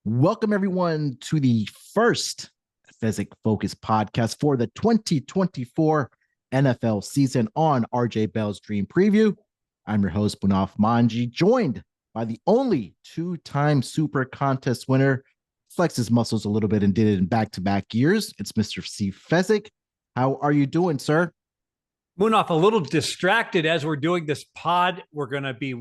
Welcome, everyone, to the first Fezzik Focus podcast for the 2024 NFL season on RJ Bell's Dream Preview. I'm your host, Munaf Manji, joined by the only two-time Super Contest winner, flexed his muscles a little bit and did it in back-to-back years. It's Mr. Fezzik. How are you doing, sir? Munaf, a little distracted as we're doing this pod. We're going to be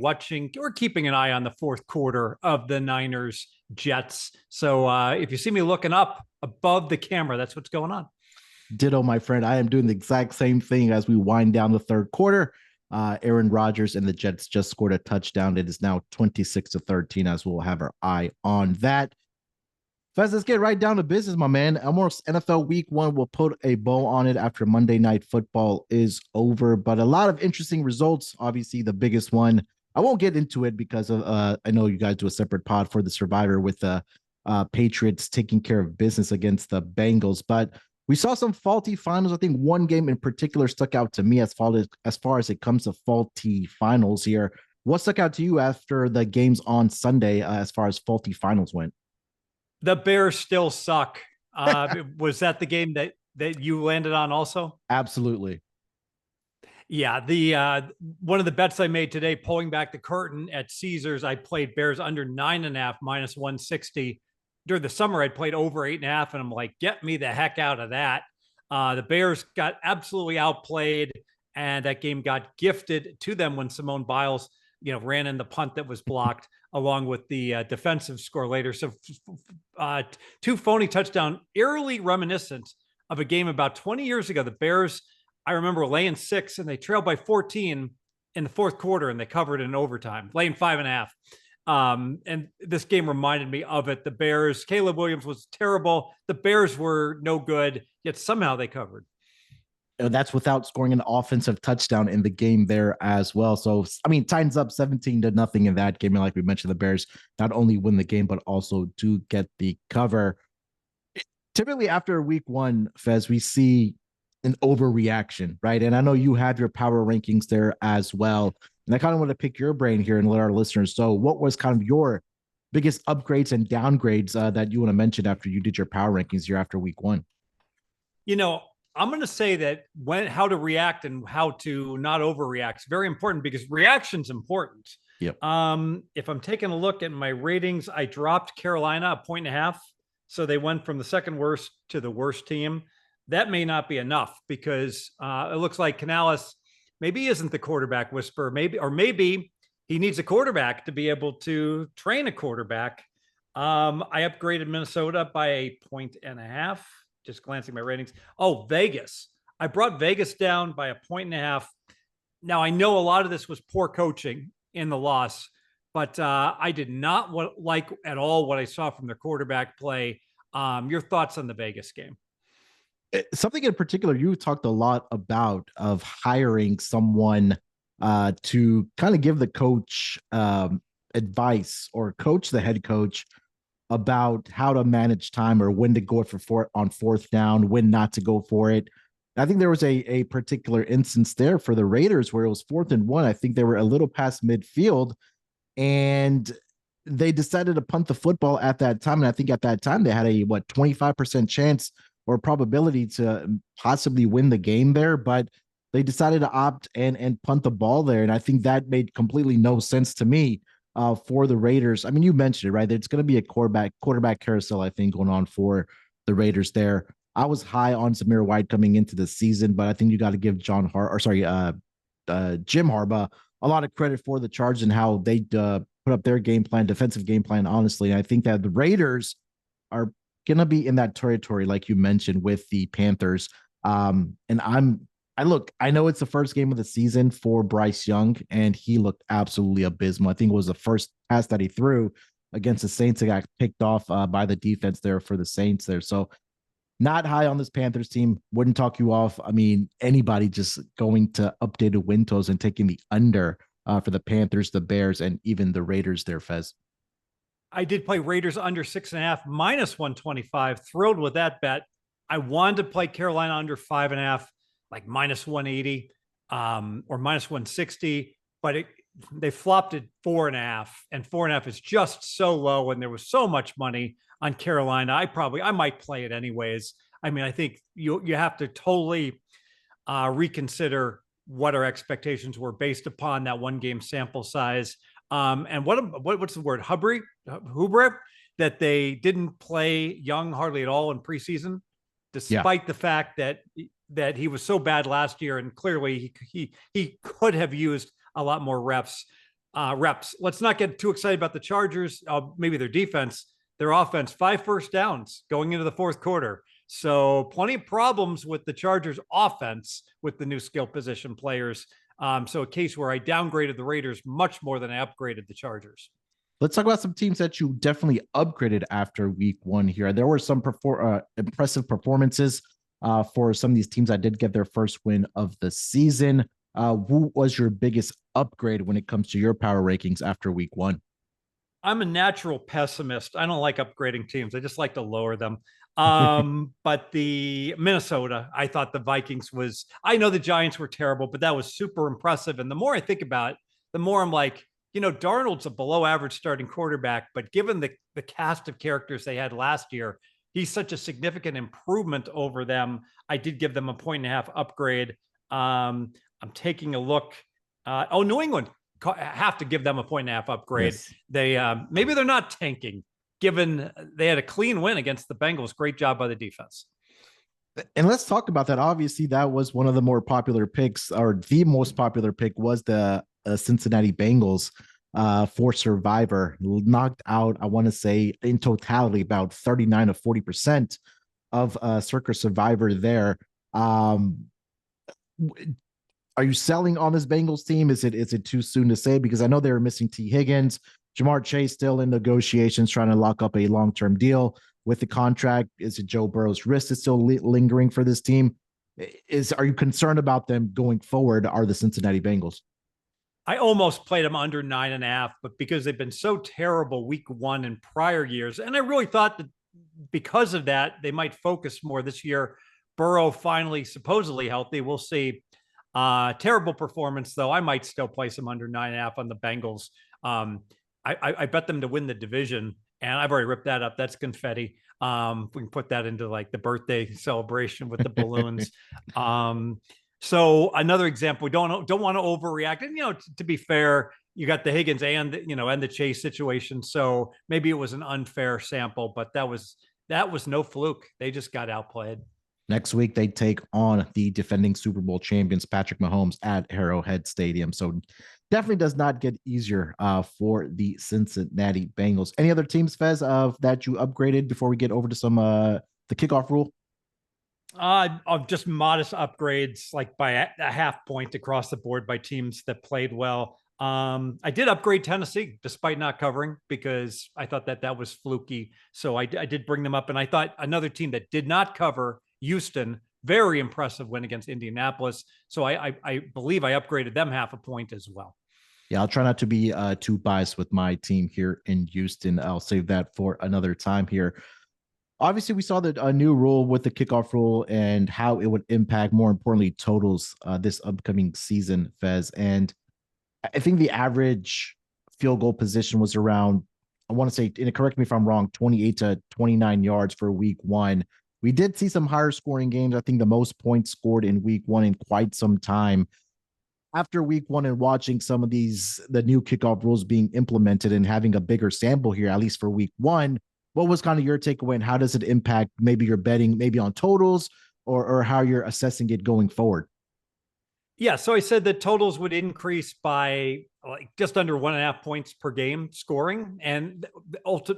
keeping an eye on the fourth quarter of the Niners Jets. So if you see me looking up above the camera, that's what's going on. Ditto, my friend. I am doing the exact same thing as we wind down the third quarter. Aaron Rodgers and the Jets just scored a touchdown. It is now 26-13, as we'll have our eye on that. Fez, let's get right down to business, my man. Almost NFL Week 1 will put a bow on it after Monday Night Football is over, but a lot of interesting results. Obviously, the biggest one, I won't get into it because of I know you guys do a separate pod for the Survivor with the Patriots taking care of business against the Bengals, but we saw some faulty finals. I think one game in particular stuck out to me as far as it comes to faulty finals here. What stuck out to you after the games on Sunday as far as faulty finals went? The Bears still suck. Was that the game that you landed on also? Absolutely. Yeah, the one of the bets I made today, pulling back the curtain at Caesars, I played Bears under 9.5 minus 160. During the summer, I played over 8.5, and I'm like, get me the heck out of that. The Bears got absolutely outplayed, and that game got gifted to them when Simone Biles, ran in the punt that was blocked, along with the defensive score later. So two phony touchdown, eerily reminiscent of a game about 20 years ago. The Bears, I remember laying 6 and they trailed by 14 in the fourth quarter and they covered in overtime, laying 5.5. And this game reminded me of it. The Bears, Caleb Williams was terrible. The Bears were no good, yet somehow they covered. That's without scoring an offensive touchdown in the game there as well. So, I mean, Titans up 17-0 in that game. And like we mentioned, the Bears not only win the game, but also do get the cover. Typically after week 1, Fez, we see an overreaction, right? And I know you have your power rankings there as well. And I kind of want to pick your brain here and let our listeners know what was kind of your biggest upgrades and downgrades that you want to mention after you did your power rankings here after week 1. I'm going to say that how to react and how to not overreact is very important because reaction's important. Yep. If I'm taking a look at my ratings, I dropped Carolina 1.5. So they went from the second worst to the worst team. That may not be enough because it looks like Canales maybe isn't the quarterback whisperer. Maybe he needs a quarterback to be able to train a quarterback. I upgraded Minnesota by 1.5. Just glancing at my ratings. Oh, Vegas. I brought Vegas down by 1.5. Now, I know a lot of this was poor coaching in the loss, but I did not like at all what I saw from their quarterback play. Your thoughts on the Vegas game? Something in particular you talked a lot about of hiring someone to kind of give the coach advice or coach the head coach about how to manage time or when to go for on fourth down, when not to go for it. I think there was a particular instance there for the Raiders where it was 4th and 1. I think they were a little past midfield and they decided to punt the football at that time. And I think at that time they had a 25% chance or probability to possibly win the game there, but they decided to opt and punt the ball there. And I think that made completely no sense to me. For the Raiders. I mean, you mentioned it, right? It's going to be a quarterback carousel, I think, going on for the Raiders there. I was high on Zamir White coming into the season, but I think you got to give Jim Harbaugh a lot of credit for the Chargers and how they put up their defensive game plan, honestly. And I think that the Raiders are going to be in that territory, like you mentioned, with the Panthers. I know it's the first game of the season for Bryce Young, and he looked absolutely abysmal. I think it was the first pass that he threw against the Saints that got picked off by the defense there for the Saints there. So not high on this Panthers team. Wouldn't talk you off. I mean, anybody just going to updated win totals and taking the under for the Panthers, the Bears, and even the Raiders there, Fez. I did play Raiders under 6.5 minus 125. Thrilled with that bet. I wanted to play Carolina under 5.5. Like minus 180 or minus 160, but they flopped at 4.5, and 4.5 is just so low. And there was so much money on Carolina. I might play it anyways. I mean, I think you have to totally reconsider what our expectations were based upon that one game sample size. And what's the word? Hubris that they didn't play Young hardly at all in preseason, Yeah. despite the fact that he was so bad last year, and clearly he could have used a lot more reps. Let's not get too excited about the Chargers. Maybe their defense, their offense, 5 first downs going into the fourth quarter. So plenty of problems with the Chargers offense with the new skill position players. So a case where I downgraded the Raiders much more than I upgraded the Chargers. Let's talk about some teams that you definitely upgraded after week one here. There were some impressive performances for some of these teams that did get their first win of the season. Who was your biggest upgrade when it comes to your power rankings after week one? I'm a natural pessimist. I don't like upgrading teams. I just like to lower them. But the Minnesota, I thought the Vikings I know the Giants were terrible, but that was super impressive. And the more I think about it, the more I'm like, Darnold's a below average starting quarterback, but given the cast of characters they had last year, he's such a significant improvement over them. I did give them a 1.5 upgrade. I'm taking a look. New England, have to give them a 1.5 upgrade. Yes. They maybe they're not tanking, given they had a clean win against the Bengals. Great job by the defense. And let's talk about that. Obviously, that was one of the more popular picks, or the most popular pick was the Cincinnati Bengals for Survivor. Knocked out, I want to say, in totality, about 39 to 40% of Circa Survivor there. Are you selling on this Bengals team? Is it too soon to say? Because I know they were missing T. Higgins. Jamar Chase still in negotiations, trying to lock up a long-term deal with the contract. Is it Joe Burrow's wrist is still lingering for this team? Are you concerned about them going forward? Are the Cincinnati Bengals? I almost played them under 9.5, but because they've been so terrible week one in prior years, and I really thought that because of that, they might focus more this year. Burrow finally supposedly healthy. We'll see. Terrible performance, though. I might still place them under 9.5 on the Bengals. I bet them to win the division, and I've already ripped that up. That's confetti. We can put that into like the birthday celebration with the balloons. So another example, we don't want to overreact. And to be fair, you got the Higgins and the Chase situation. So maybe it was an unfair sample, but that was no fluke. They just got outplayed. Next week, they take on the defending Super Bowl champions, Patrick Mahomes, at Arrowhead Stadium. So definitely does not get easier for the Cincinnati Bengals. Any other teams, Fez, that you upgraded before we get over to some the kickoff rule? Of just modest upgrades, like by a half point across the board by teams that played well. I did upgrade Tennessee despite not covering because I thought that was fluky. So I did bring them up, and I thought another team that did not cover, Houston, very impressive win against Indianapolis. So I believe I upgraded them half a point as well. Yeah, I'll try not to be too biased with my team here in Houston. I'll save that for another time here. Obviously, we saw a new rule with the kickoff rule and how it would impact, more importantly, totals this upcoming season, Fez. And I think the average field goal position was around, I want to say, and correct me if I'm wrong, 28 to 29 yards for week one. We did see some higher scoring games. I think the most points scored in week one in quite some time. After week one and watching some of the new kickoff rules being implemented and having a bigger sample here, at least for week one, what was kind of your takeaway and how does it impact maybe your betting, maybe on totals or how you're assessing it going forward? Yeah, so I said that totals would increase by like just under 1.5 points per game scoring, and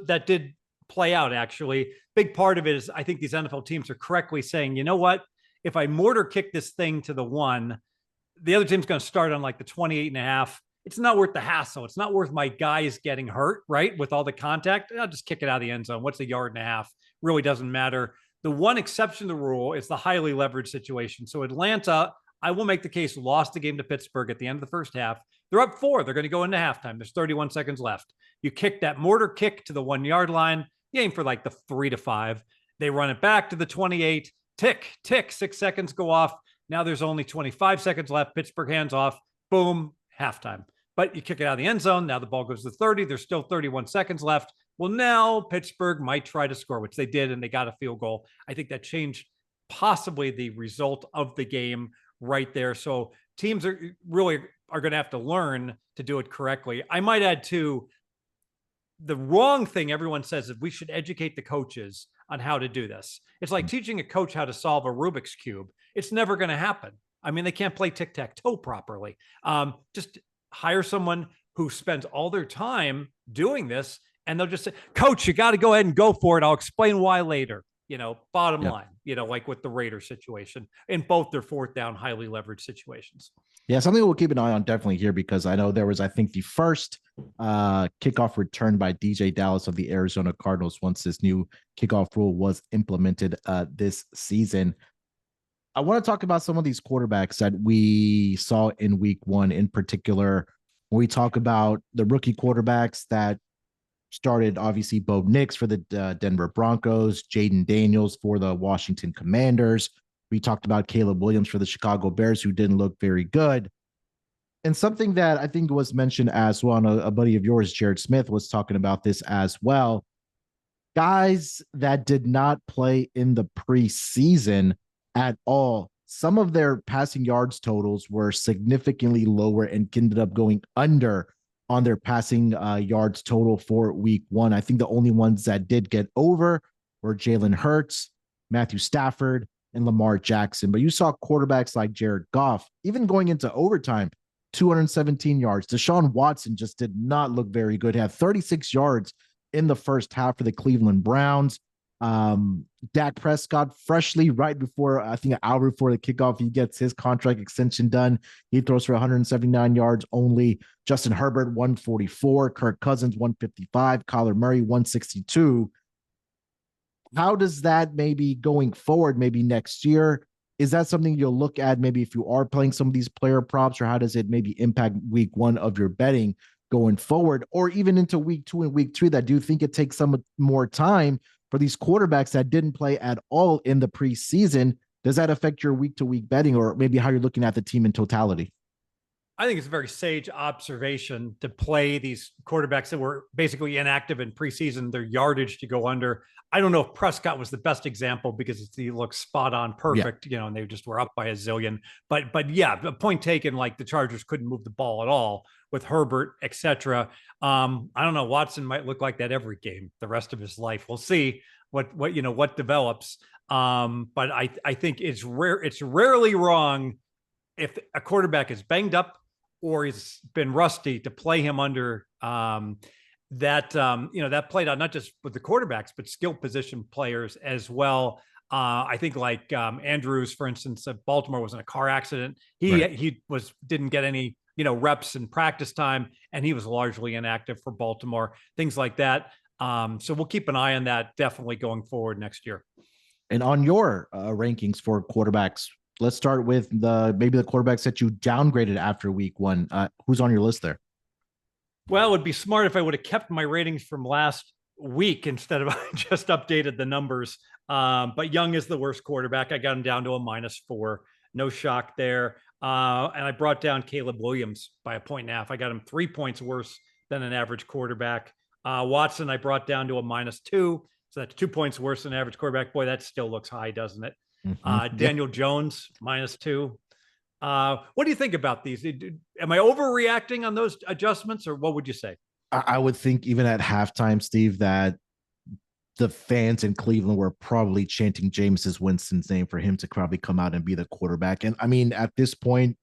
that did play out. Actually, big part of it is I think these NFL teams are correctly saying, you know what, if I mortar kick this thing to the 1, the other team's going to start on like the 28.5. It's not worth the hassle. It's not worth my guys getting hurt, right? With all the contact, I'll just kick it out of the end zone. What's a 1.5 yards? Really doesn't matter. The one exception to the rule is the highly leveraged situation. So Atlanta, I will make the case, lost the game to Pittsburgh at the end of the first half. They're up 4. They're going to go into halftime. There's 31 seconds left. You kick that mortar kick to the 1 yard line. You aim for like the 3 to 5. They run it back to the 28. Tick, tick, 6 seconds go off. Now there's only 25 seconds left. Pittsburgh hands off. Boom, halftime. but you kick it out of the end zone. Now the ball goes to 30. There's still 31 seconds left. Well, now Pittsburgh might try to score, which they did, and they got a field goal. I think that changed possibly the result of the game right there. So teams are going to have to learn to do it correctly. I might add too, the wrong thing everyone says is we should educate the coaches on how to do this. It's like teaching a coach how to solve a Rubik's Cube. It's never going to happen. I mean, they can't play tic-tac-toe properly. Just hire someone who spends all their time doing this, and they'll just say, Coach, you got to go ahead and go for it. I'll explain why later. Bottom line, like with the Raiders situation in both their fourth down, highly leveraged situations. Yeah, something we'll keep an eye on definitely here, because I know there was, I think, the first kickoff return by DJ Dallas of the Arizona Cardinals once this new kickoff rule was implemented this season. I want to talk about some of these quarterbacks that we saw in week one, in particular, when we talk about the rookie quarterbacks that started. Obviously, Bo Nix for the Denver Broncos, Jaden Daniels for the Washington Commanders. We talked about Caleb Williams for the Chicago Bears, who didn't look very good. And something that I think was mentioned as well, and a buddy of yours, Jared Smith, was talking about this as well. Guys that did not play in the preseason at all, some of their passing yards totals were significantly lower and ended up going under on their passing yards total for week one. I think the only ones that did get over were Jalen Hurts, Matthew Stafford, and Lamar Jackson. But you saw quarterbacks like Jared Goff, even going into overtime, 217 yards. Deshaun Watson just did not look very good. He had 36 yards in the first half for the Cleveland Browns. Dak Prescott, freshly right before, I think an hour before the kickoff, he gets his contract extension done. He throws for 179 yards only. Justin Herbert, 144. Kirk Cousins, 155. Kyler Murray, 162. How does that maybe going forward, maybe next year, is that something you'll look at maybe if you are playing some of these player props, or how does it maybe impact week one of your betting going forward, or even into week two and week three? That do you think it takes some more time for these quarterbacks that didn't play at all in the preseason? Does that affect your week to week betting, or maybe how you're looking at the team in totality? I think it's a very sage observation to play these quarterbacks that were basically inactive in preseason, their yardage to go under. I don't know if Prescott was the best example because he looks spot on perfect, and they just were up by a zillion. But yeah, the point taken, like the Chargers couldn't move the ball at all with Herbert, etc. I don't know. Watson might look like that every game the rest of his life. We'll see what develops. But I think it's rare. It's rarely wrong if a quarterback is banged up or he's been rusty to play him under that played out not just with the quarterbacks, but skill position players as well. I think like Andrews, for instance, Baltimore was in a car accident. He didn't get any reps in practice time, and he was largely inactive for Baltimore. Things like that. So we'll keep an eye on that definitely going forward next year. And on your rankings for quarterbacks, let's start with maybe the quarterbacks that you downgraded after week one. Who's on your list there? Well, it would be smart if I would have kept my ratings from last week instead of just updated the numbers. But Young is the worst quarterback. I got him down to a -4. No shock there. And I brought down Caleb Williams by 1.5. I got him 3 points worse than an average quarterback. Watson, I brought down to a -2. So that's 2 points worse than average quarterback. Boy, that still looks high, doesn't it? Daniel Jones, -2. What do you think about these? Am I overreacting on those adjustments, or what would you say? I would think even at halftime, Steve, that the fans in Cleveland were probably chanting Jameis Winston's name for him to probably come out and be the quarterback. And I mean, at this point,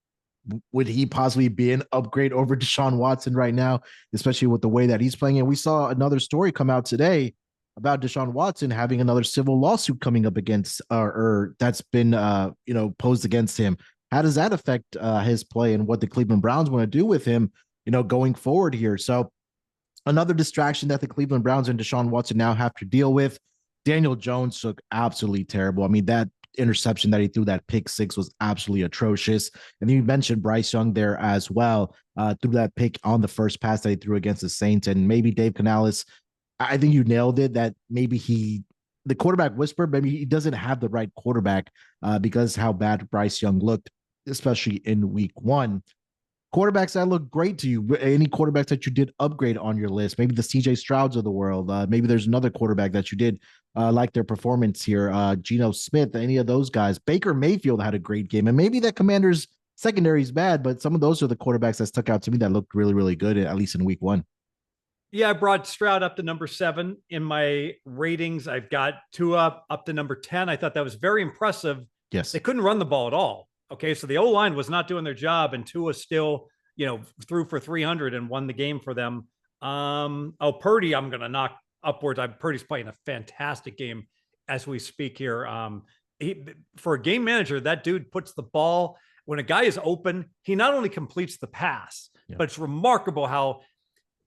would he possibly be an upgrade over Deshaun Watson right now, especially with the way that he's playing? And we saw another story come out today about Deshaun Watson having another civil lawsuit coming up against, or that's been, posed against him. How does that affect his play and what the Cleveland Browns want to do with him, going forward here? So another distraction that the Cleveland Browns and Deshaun Watson now have to deal with. Daniel Jones looked absolutely terrible. I mean, that interception that he threw, that pick six, was absolutely atrocious. And then you mentioned Bryce Young there as well, threw that pick on the first pass that he threw against the Saints. And maybe Dave Canales, I think you nailed it, that maybe the quarterback whispered, maybe he doesn't have the right quarterback because how bad Bryce Young looked, especially in week one. Quarterbacks that look great to you. Any quarterbacks that you did upgrade on your list? Maybe the CJ Strouds of the world. Maybe there's another quarterback that you did like their performance here. Geno Smith, any of those guys. Baker Mayfield had a great game, and maybe that Commanders secondary is bad, but some of those are the quarterbacks that stuck out to me that looked really, really good, at least in week one. Yeah, I brought Stroud up to number 7 in my ratings. I've got Tua up to number 10. I thought that was very impressive. Yes. They couldn't run the ball at all. Okay, so the O line was not doing their job, and Tua still, threw for 300 and won the game for them. Purdy, I'm going to knock upwards. Purdy's playing a fantastic game as we speak here. For a game manager, that dude puts the ball when a guy is open. He not only completes the pass, but it's remarkable how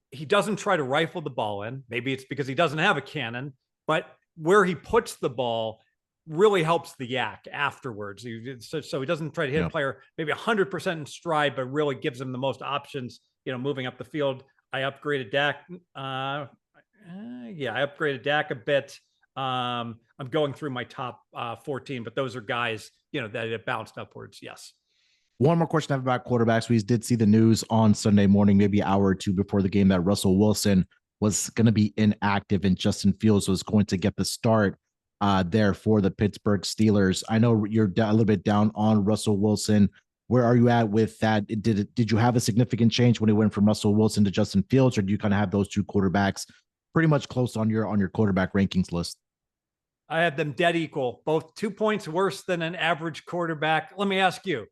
he doesn't try to rifle the ball in. Maybe it's because he doesn't have a cannon, but where he puts the ball really helps the yak afterwards. So he doesn't try to hit a player maybe 100% in stride, but really gives him the most options, moving up the field. I upgraded Dak. I upgraded Dak a bit. I'm going through my top 14, but those are guys, that have bounced upwards. Yes. One more question I have about quarterbacks. We did see the news on Sunday morning, maybe an hour or two before the game, that Russell Wilson was going to be inactive and Justin Fields was going to get the start there for the Pittsburgh Steelers. I know you're a little bit down on Russell Wilson. Where are you at with that? Did you have a significant change when it went from Russell Wilson to Justin Fields, or do you kind of have those two quarterbacks pretty much close on your quarterback rankings list? I have them dead equal, both 2 points worse than an average quarterback. Let me ask you,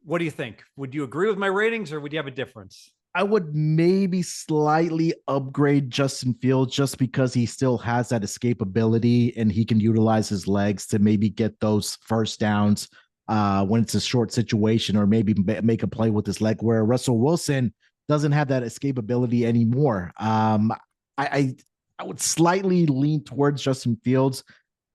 what do you think? Would you agree with my ratings, or would you have a difference? I would maybe slightly upgrade Justin Fields just because he still has that escapability and he can utilize his legs to maybe get those first downs when it's a short situation, or maybe make a play with his leg, where Russell Wilson doesn't have that escapability anymore. I would slightly lean towards Justin Fields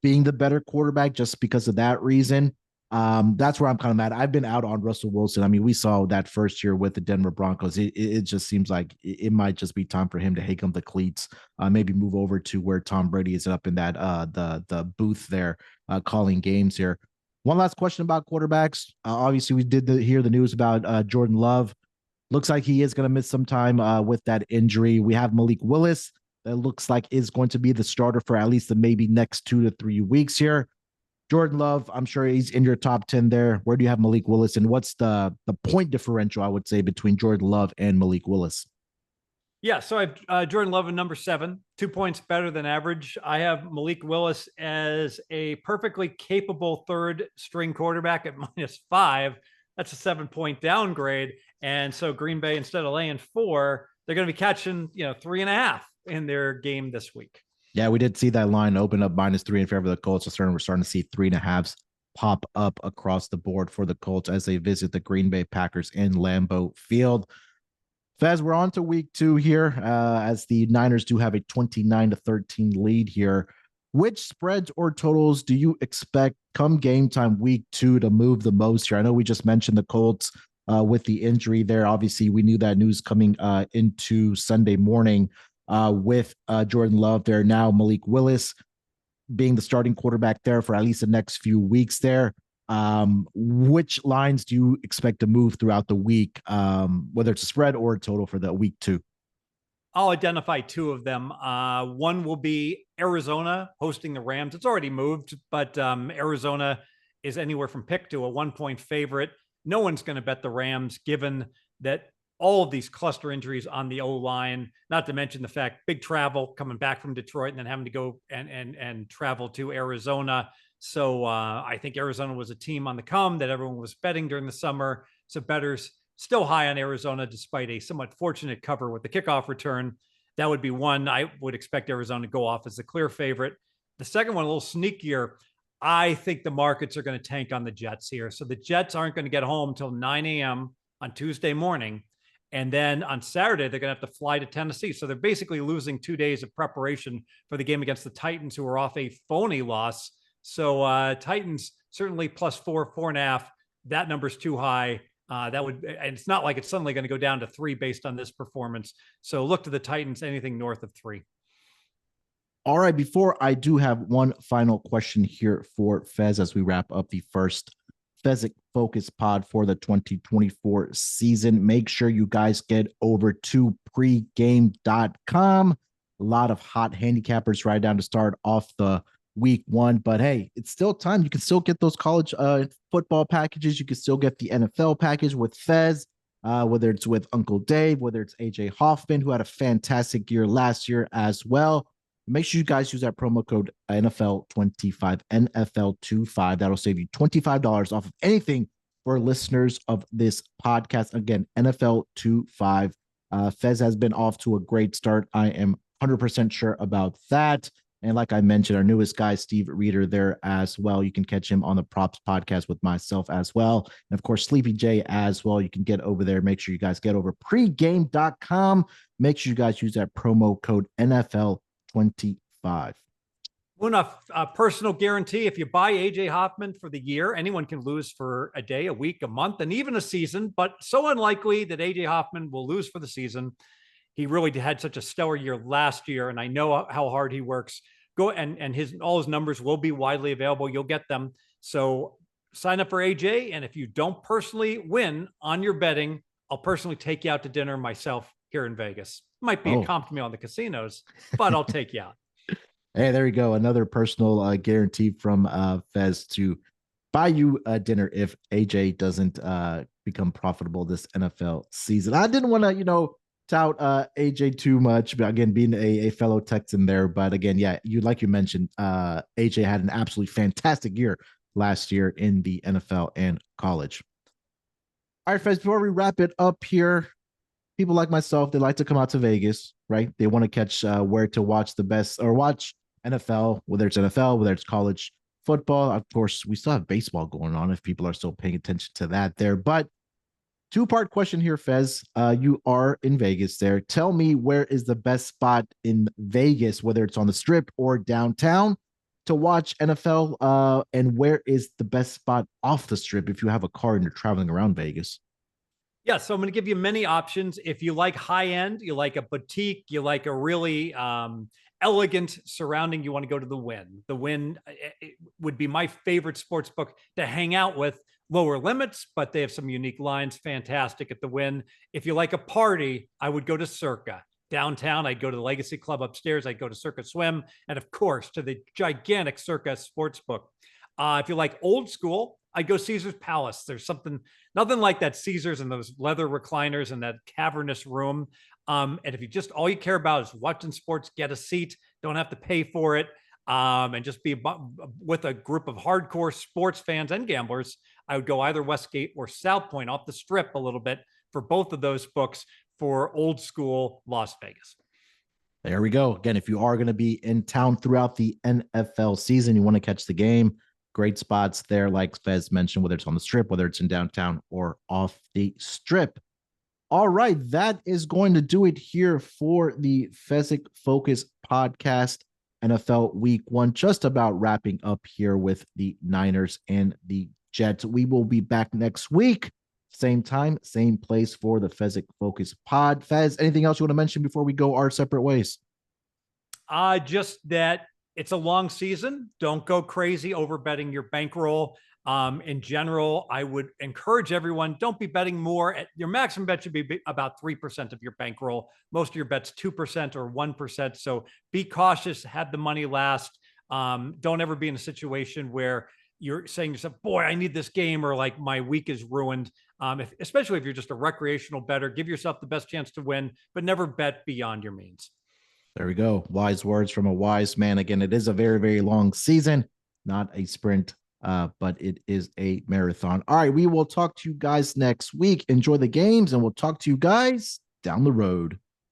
being the better quarterback just because of that reason. That's where I'm kind of mad. I've been out on Russell Wilson. I mean, we saw that first year with the Denver Broncos. It just seems like it might just be time for him to hang up the cleats, maybe move over to where Tom Brady is up in that the booth there, calling games here. One last question about quarterbacks. Obviously, we did hear the news about Jordan Love. Looks like he is going to miss some time with that injury. We have Malik Willis that looks like is going to be the starter for at least the maybe next 2 to 3 weeks here. Jordan Love, I'm sure he's in your top 10 there. Where do you have Malik Willis, and what's the point differential, I would say, between Jordan Love and Malik Willis? Yeah, so I have Jordan Love in number 7, 2 points better than average. I have Malik Willis as a perfectly capable third string quarterback at -5. That's a 7-point downgrade. And so Green Bay, instead of laying 4, they're going to be catching 3.5 in their game this week. Yeah, we did see that line open up -3 in favor of the Colts. So we're starting to see 3.5s pop up across the board for the Colts as they visit the Green Bay Packers in Lambeau Field. Fez, we're on to week 2 here, as the Niners do have a 29-13 lead here. Which spreads or totals do you expect come game time week 2 to move the most here? I know we just mentioned the Colts with the injury there. Obviously, we knew that news coming into Sunday morning. With Jordan Love there, now Malik Willis being the starting quarterback there for at least the next few weeks there. Which lines do you expect to move throughout the week, whether it's a spread or a total for the week 2? I'll identify 2 of them. One will be Arizona hosting the Rams. It's already moved, but Arizona is anywhere from pick to a 1-point favorite. No one's going to bet the Rams, given that all of these cluster injuries on the O-line, not to mention the fact big travel coming back from Detroit and then having to go and travel to Arizona. So I think Arizona was a team on the come that everyone was betting during the summer. So bettors still high on Arizona, despite a somewhat fortunate cover with the kickoff return. That would be one. I would expect Arizona to go off as the clear favorite. The second one, a little sneakier. I think the markets are going to tank on the Jets here. So the Jets aren't going to get home till 9 a.m. on Tuesday morning. And then on Saturday, they're going to have to fly to Tennessee. So they're basically losing 2 days of preparation for the game against the Titans, who are off a phony loss. So Titans certainly +4, 4.5. That number's too high. And it's not like it's suddenly going to go down to 3 based on this performance. So look to the Titans, anything north of 3. All right. Before I do have one final question here for Fez as we wrap up the first Fezzik Focus Pod for the 2024 season. Make sure you guys get over to pregame.com. A lot of hot handicappers right down to start off the week one. But hey, it's still time. You can still get those college football packages. You can still get the NFL package with Fez, whether it's with Uncle Dave, whether it's AJ Hoffman, who had a fantastic year last year as well. Make sure you guys use that promo code NFL25, NFL25. That'll save you $25 off of anything for listeners of this podcast. Again, NFL25. Fez has been off to a great start. I am 100% sure about that. And like I mentioned, our newest guy, Steve Reeder, there as well. You can catch him on the Props podcast with myself as well. And of course, Sleepy J as well. You can get over there. Make sure you guys get over pregame.com. Make sure you guys use that promo code NFL25. Munaf, personal guarantee. If you buy AJ Hoffman for the year, anyone can lose for a day, a week, a month, and even a season, but so unlikely that AJ Hoffman will lose for the season. He really had such a stellar year last year, and I know how hard he works. Go and all his numbers will be widely available. You'll get them. So sign up for AJ, and if you don't personally win on your betting, I'll personally take you out to dinner myself here in Vegas. Might be a comp to me on the casinos, but I'll take you out. Hey, there you go. Another personal guarantee from Fez to buy you dinner if AJ doesn't become profitable this NFL season. I didn't want to, tout AJ too much, but again, being a fellow Texan there. But again, yeah, like you mentioned, AJ had an absolutely fantastic year last year in the NFL and college. All right, Fez, before we wrap it up here, people like myself, they like to come out to Vegas, right? They want to catch where to watch the best or watch NFL, whether it's college football. Of course, we still have baseball going on if people are still paying attention to that there. But two-part question here, Fez. You are in Vegas there. Tell me, where is the best spot in Vegas, whether it's on the Strip or downtown, to watch NFL? And where is the best spot off the Strip if you have a car and you're traveling around Vegas? Yeah, so I'm going to give you many options. If you like high end, you like a boutique, you like a really elegant surrounding, you want to go to the Wynn. The Wynn would be my favorite sports book to hang out with. Lower limits, but they have some unique lines. Fantastic at the Wynn. If you like a party, I would go to Circa. Downtown, I'd go to the Legacy Club upstairs. I'd go to Circa Swim. And of course, to the gigantic Circa Sportsbook. If you like old school, I'd go Caesar's Palace. There's nothing like that Caesar's and those leather recliners and that cavernous room. And if you just, all you care about is watching sports, get a seat, don't have to pay for it, and just be with a group of hardcore sports fans and gamblers, I would go either Westgate or South Point off the Strip a little bit for both of those books for old school Las Vegas. There we go. Again, if you are going to be in town throughout the NFL season, you want to catch the game, great spots there, like Fez mentioned, whether it's on the Strip, whether it's in downtown or off the Strip. All right, that is going to do it here for the Fezzik Focus podcast. NFL Week 1, just about wrapping up here with the Niners and the Jets. We will be back next week, same time, same place for the Fezzik Focus pod. Fez, anything else you want to mention before we go our separate ways? Just that it's a long season. Don't go crazy over betting your bankroll. In general, I would encourage everyone, don't be betting more. Your maximum bet should be about 3% of your bankroll. Most of your bets 2% or 1%. So be cautious, have the money last. Don't ever be in a situation where you're saying to yourself, boy, I need this game, or like my week is ruined. Especially if you're just a recreational bettor, give yourself the best chance to win, but never bet beyond your means. There we go. Wise words from a wise man. Again, it is a very, very long season, not a sprint, but it is a marathon. All right, we will talk to you guys next week. Enjoy the games, and we'll talk to you guys down the road.